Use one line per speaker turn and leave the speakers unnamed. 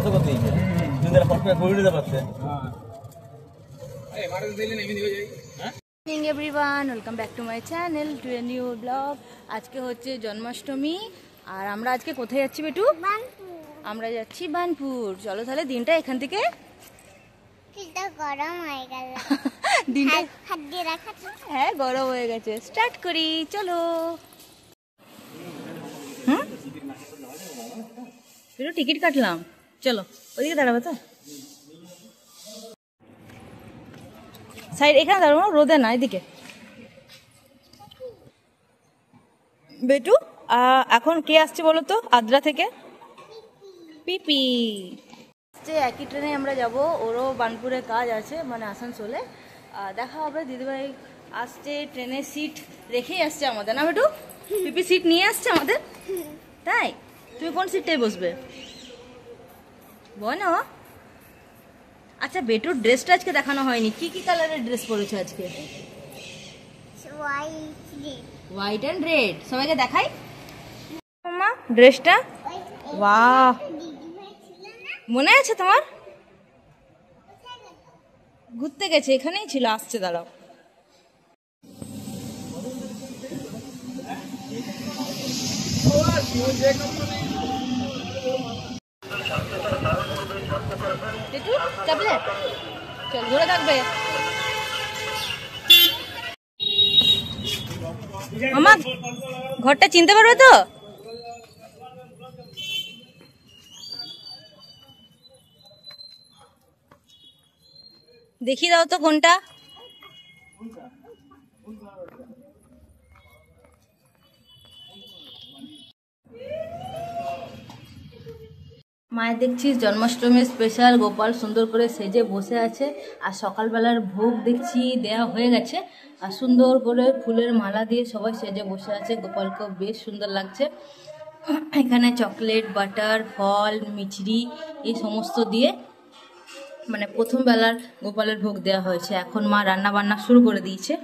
বন্ধ করে দিয়েছে দিনটা ফট করে ঘুরে দিতে পারছে।
Everyone, welcome back to my channel to a new blog. আজকে হচ্ছে জন্মাষ্টমী আর আমরা আজকে কোথায় যাচ্ছি বেটু? আমরা যাচ্ছি বানপুর। চলো তাহলে দিনটা এখান থেকে
গরম হয়ে গেল
দিনটা
হাত দিয়ে রাখা।
হ্যাঁ গরম হয়ে গেছে, স্টার্ট করি চলো। বেটু টিকিট কাটলাম, চলো ওদিকে দাঁড়াবে তো সাইড, এখানে দাঁড়াবো, রোদে না এদিকে। বেটু এখন কে আসছে বলো তো আদ্রা থেকে? পিপি যে একই ট্রেনে আমরা যাব, ওরও বানপুরে কাজ আছে মানে আসানসোলে। দেখা হবে, দিদিভাই আসছে, ট্রেনের সিট রেখেই আসছে আমাদের, না বেটু? পিপি সিট নিয়ে আসছে আমাদের, তাই? তুমি কোন সিটটাই বসবে বলো? আচ্ছা বেটুর ড্রেসটা আজকে দেখানো হয়নি, কি কি কালারের ড্রেস পরেছো আজকে? White and red. সবাইকে দেখাই মামা ড্রেসটা। বাহ, মনে আছে তোমার? ঘুরতে গেছে, এখানেই ছিল, আসছে, দাঁড়াও। চাপলে চল, ধরে থাকবে মামা। ঘরটা চিনতে পারবে তো? দেখিয়ে দাও তো কোনটা। মায়ের দেখছিস জন্মাষ্টমীর স্পেশাল গোপাল সুন্দর করে সেজে বসে আছে। আর সকালবেলার ভোগ দেখছি দেয়া হয়ে গেছে, আর সুন্দর করে ফুলের মালা দিয়ে সবাই সেজে বসে আছে। গোপালকেও বেশ সুন্দর লাগছে। এখানে চকলেট, বাটার, ফল, মিছরি এই সমস্ত দিয়ে মানে প্রথম বেলার গোপালের ভোগ দেওয়া হয়েছে। এখন মা রান্না বান্না শুরু করে দিয়েছে।